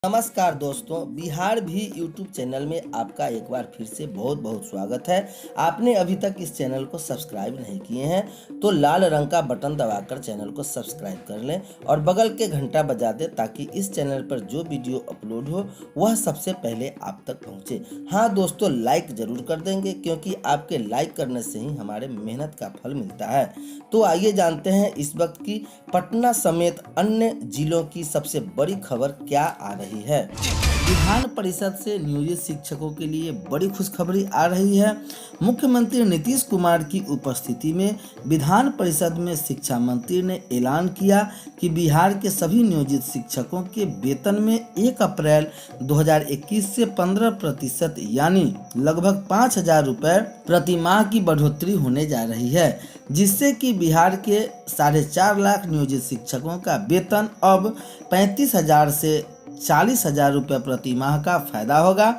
नमस्कार दोस्तों, बिहार भी यूट्यूब चैनल में आपका एक बार फिर से बहुत बहुत स्वागत है। आपने अभी तक इस चैनल को सब्सक्राइब नहीं किए हैं तो लाल रंग का बटन दबाकर चैनल को सब्सक्राइब कर लें और बगल के घंटा बजा दें ताकि इस चैनल पर जो वीडियो अपलोड हो वह सबसे पहले आप तक पहुंचे। हाँ दोस्तों, लाइक ज़रूर कर देंगे क्योंकि आपके लाइक करने से ही हमारे मेहनत का फल मिलता है। तो आइए जानते हैं इस वक्त की पटना समेत अन्य जिलों की सबसे बड़ी खबर क्या आ रही है। विधान परिषद से नियोजित शिक्षकों के लिए बड़ी खुशखबरी आ रही है। मुख्यमंत्री नीतीश कुमार की उपस्थिति में विधान परिषद में शिक्षा मंत्री ने ऐलान किया कि बिहार के सभी नियोजित शिक्षकों के वेतन में 1 अप्रैल 2021 से 15% यानी लगभग 5,000 रुपये प्रति माह की बढ़ोतरी होने जा रही है, जिससे कि बिहार के 4.5 लाख नियोजित शिक्षकों का वेतन अब 35,000 से 40,000 रुपये प्रति माह का फायदा होगा।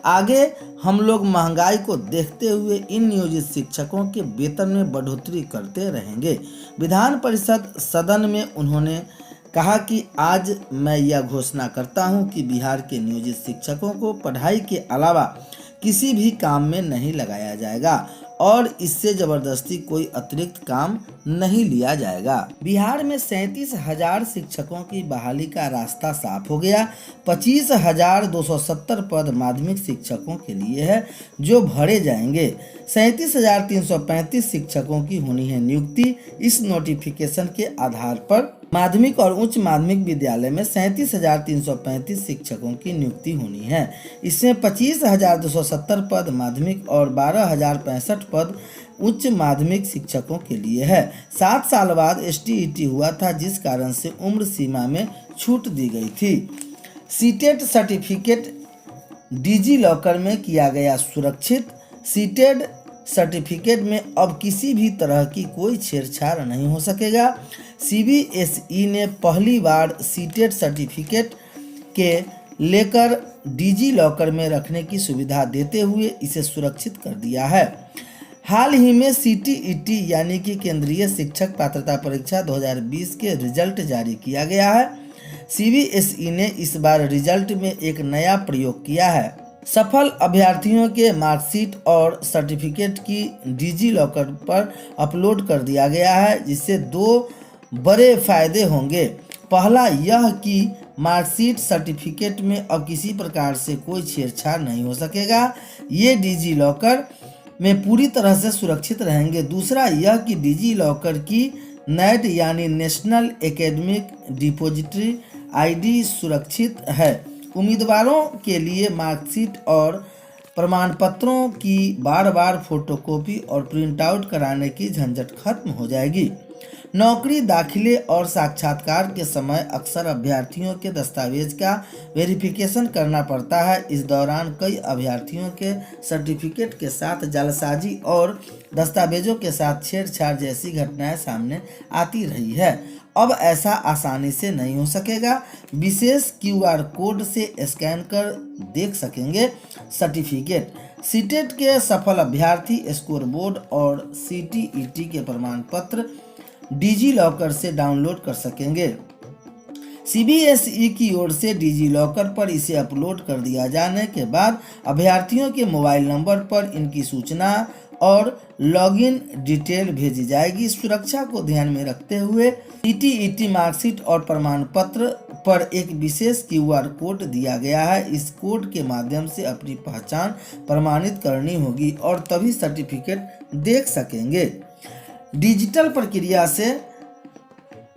आगे हम लोग महंगाई को देखते हुए इन नियोजित शिक्षकों के वेतन में बढ़ोतरी करते रहेंगे। विधान परिषद सदन में उन्होंने कहा कि आज मैं यह घोषणा करता हूं कि बिहार के नियोजित शिक्षकों को पढ़ाई के अलावा किसी भी काम में नहीं लगाया जाएगा और इससे जबरदस्ती कोई अतिरिक्त काम नहीं लिया जाएगा। बिहार में 37,000 शिक्षकों की बहाली का रास्ता साफ हो गया। 25,270 पद माध्यमिक शिक्षकों के लिए है जो भरे जाएंगे। 37,335 शिक्षकों की होनी है नियुक्ति। इस नोटिफिकेशन के आधार पर माध्यमिक और उच्च माध्यमिक विद्यालय में 37,335 शिक्षकों की नियुक्ति होनी है। इसमें 25,270 पद माध्यमिक और 12,065 पद उच्च माध्यमिक शिक्षकों के लिए है। 7 साल बाद STET हुआ था, जिस कारण से उम्र सीमा में छूट दी गई थी। सीटेट सर्टिफिकेट डिजी लॉकर में किया गया सुरक्षित। सीटेट सर्टिफिकेट में अब किसी भी तरह की कोई छेड़छाड़ नहीं हो सकेगा। CBSE ने पहली बार सीटेट सर्टिफिकेट के लेकर डिजी लॉकर में रखने की सुविधा देते हुए इसे सुरक्षित कर दिया है। हाल ही में CTET यानी कि केंद्रीय शिक्षक पात्रता परीक्षा 2020 के रिजल्ट जारी किया गया है। CBSE ने इस बार रिजल्ट में एक नया प्रयोग किया है। सफल अभ्यर्थियों के मार्कशीट और सर्टिफिकेट की डिजी लॉकर पर अपलोड कर दिया गया है, जिससे 2 बड़े फायदे होंगे। पहला यह कि मार्कशीट सर्टिफिकेट में अब किसी प्रकार से कोई छेड़छाड़ नहीं हो सकेगा, ये डिजी लॉकर में पूरी तरह से सुरक्षित रहेंगे। दूसरा यह कि डिजी लॉकर की NAD यानी नेशनल एकेडमिक डिपॉजिटरी ID सुरक्षित है। उम्मीदवारों के लिए मार्कशीट और प्रमाण पत्रों की बार बार फोटोकॉपी और प्रिंट आउट कराने की झंझट खत्म हो जाएगी। नौकरी, दाखिले और साक्षात्कार के समय अक्सर अभ्यर्थियों के दस्तावेज का वेरिफिकेशन करना पड़ता है। इस दौरान कई अभ्यर्थियों के सर्टिफिकेट के साथ जालसाजी और दस्तावेजों के साथ छेड़छाड़ जैसी घटनाएं सामने आती रही है। अब ऐसा आसानी से नहीं हो सकेगा। विशेष QR कोड से स्कैन कर देख सकेंगे सर्टिफिकेट। सीटेट के सफल अभ्यर्थी स्कोर बोर्ड और CTET के प्रमाण पत्र डिजी लॉकर से डाउनलोड कर सकेंगे। CBSE की ओर से डिजी लॉकर पर इसे अपलोड कर दिया जाने के बाद अभ्यर्थियों के मोबाइल नंबर पर इनकी सूचना और लॉगिन डिटेल भेजी जाएगी। सुरक्षा को ध्यान में रखते हुए CTET मार्कशीट और प्रमाण पत्र पर एक विशेष QR कोड दिया गया है। इस कोड के माध्यम से अपनी पहचान प्रमाणित करनी होगी और तभी सर्टिफिकेट देख सकेंगे। डिजिटल प्रक्रिया से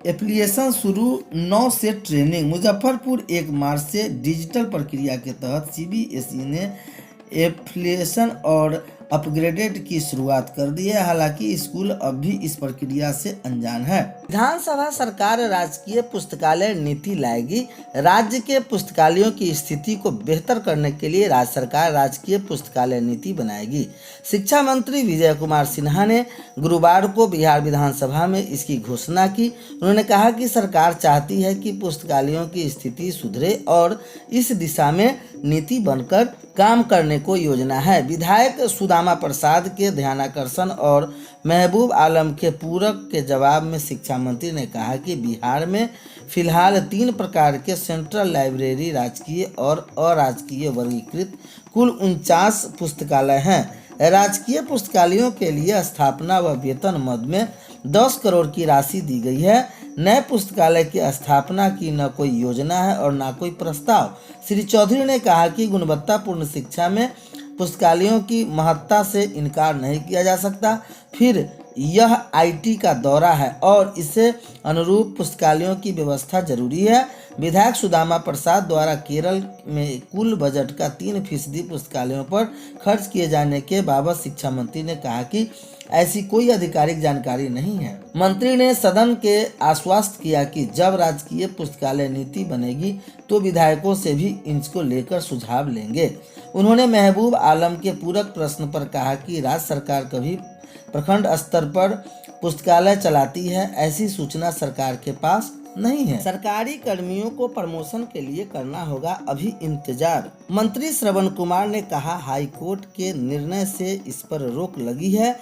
एप्लीकेशन शुरू, 9 से ट्रेनिंग। मुजफ्फरपुर 1 मार्च से डिजिटल प्रक्रिया के तहत CBSE ने एप्लीकेशन और अपग्रेडेड की शुरुआत कर दी है। हालांकि स्कूल अब भी इस प्रक्रिया से अनजान है। विधानसभा सरकार राजकीय पुस्तकालय नीति लाएगी। राज्य के पुस्तकालयों की स्थिति को बेहतर करने के लिए राज्य सरकार राजकीय पुस्तकालय नीति बनाएगी। शिक्षा मंत्री विजय कुमार सिन्हा ने गुरुवार को बिहार विधानसभा में इसकी घोषणा की। उन्होंने कहा कि सरकार चाहती है कि पुस्तकालयों की स्थिति सुधरे और इस दिशा में नीति बनकर काम करने को योजना है। विधायक सुदामा प्रसाद के ध्यानाकर्षण और महबूब आलम के पूरक के जवाब में शिक्षा मंत्री ने कहा कि बिहार में फिलहाल 3 प्रकार के सेंट्रल लाइब्रेरी राजकीय और अराजकीय वर्गीकृत कुल 49 पुस्तकालय हैं। राजकीय पुस्तकालयों के लिए स्थापना व वेतन मद में 10 करोड़ की राशि दी गई है। नए पुस्तकालय की स्थापना की न कोई योजना है और न कोई प्रस्ताव। श्री चौधरी ने कहा कि गुणवत्तापूर्ण शिक्षा में पुस्तकालयों की महत्ता से इनकार नहीं किया जा सकता। फिर यह आईटी का दौरा है और इससे अनुरूप पुस्तकालयों की व्यवस्था जरूरी है। विधायक सुदामा प्रसाद द्वारा केरल में कुल बजट का 3% पुस्तकालयों पर खर्च किए जाने के बाबत शिक्षा मंत्री ने कहा कि ऐसी कोई आधिकारिक जानकारी नहीं है। मंत्री ने सदन के आश्वस्त किया कि जब राजकीय पुस्तकालय नीति बनेगी तो विधायकों से भी इसको लेकर सुझाव लेंगे। उन्होंने महबूब आलम के पूरक प्रश्न पर कहा कि राज्य सरकार कभी प्रखंड स्तर पर पुस्तकालय चलाती है, ऐसी सूचना सरकार के पास नहीं है। सरकारी कर्मियों को प्रमोशन के लिए करना होगा अभी इंतजार। मंत्री श्रवण कुमार ने कहा, हाई कोर्ट के निर्णय से इस पर रोक लगी है।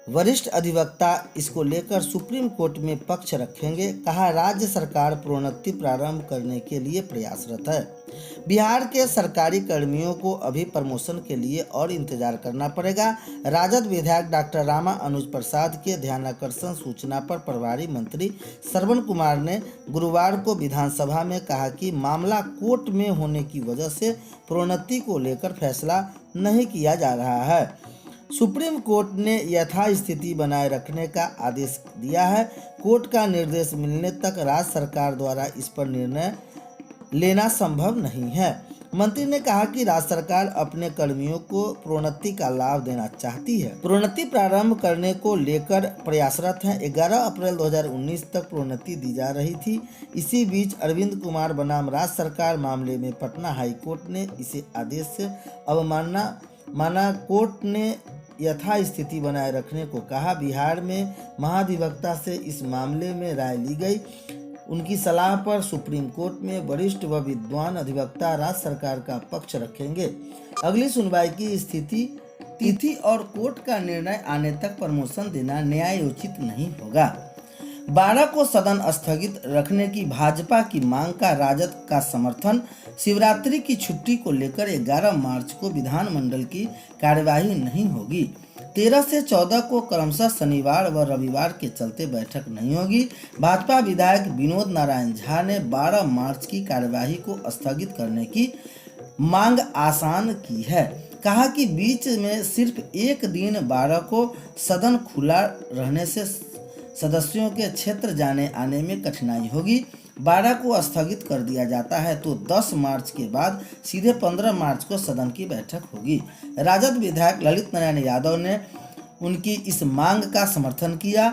वरिष्ठ अधिवक्ता इसको लेकर सुप्रीम कोर्ट में पक्ष रखेंगे। कहा, राज्य सरकार प्रोन्नति प्रारंभ करने के लिए प्रयासरत है। बिहार के सरकारी कर्मियों को अभी प्रमोशन के लिए और इंतजार करना पड़ेगा। राजद विधायक डॉक्टर रामा अनुज प्रसाद के ध्यानाकर्षण सूचना पर प्रभारी मंत्री श्रवण कुमार ने गुरुवार को विधानसभा में कहा कि मामला कोर्ट में होने की वजह से प्रोन्नति को लेकर फैसला नहीं किया जा रहा है। सुप्रीम कोर्ट ने यथास्थिति बनाए रखने का आदेश दिया है। कोर्ट का निर्देश मिलने तक राज्य सरकार द्वारा इस पर निर्णय लेना संभव नहीं है। मंत्री ने कहा कि राज्य सरकार अपने कर्मियों को प्रोन्नति का लाभ देना चाहती है। प्रोन्नति प्रारंभ करने को लेकर प्रयासरत है। 11 अप्रैल 2019 तक प्रोन्नति दी जा रही थी। इसी बीच अरविंद कुमार बनाम राज्य सरकार मामले में पटना हाई कोर्ट ने इसे आदेश से अवमानना माना। कोर्ट ने यथास्थिति बनाए रखने को कहा। बिहार में महाधिवक्ता से इस मामले में राय ली गई। उनकी सलाह पर सुप्रीम कोर्ट में वरिष्ठ व विद्वान अधिवक्ता राज्य सरकार का पक्ष रखेंगे। अगली सुनवाई की तिथि और कोर्ट का निर्णय आने तक प्रमोशन देना न्यायोचित नहीं होगा। 12 को सदन स्थगित रखने की भाजपा की मांग का राजद का समर्थन। शिवरात्रि की छुट्टी को लेकर 11 मार्च को विधानमंडल की कार्यवाही नहीं होगी। 13 से 14 को क्रमशः शनिवार व रविवार के चलते बैठक नहीं होगी। भाजपा विधायक विनोद नारायण झा ने 12 मार्च की कार्यवाही को स्थगित करने की मांग आसान की है। कहा कि बीच में सिर्फ एक दिन 12 को सदन खुला रहने से सदस्यों के क्षेत्र जाने आने में कठिनाई होगी। 12 को स्थगित कर दिया जाता है तो 10 मार्च के बाद सीधे 15 मार्च को सदन की बैठक होगी। राजद विधायक ललित नारायण यादव ने उनकी इस मांग का समर्थन किया।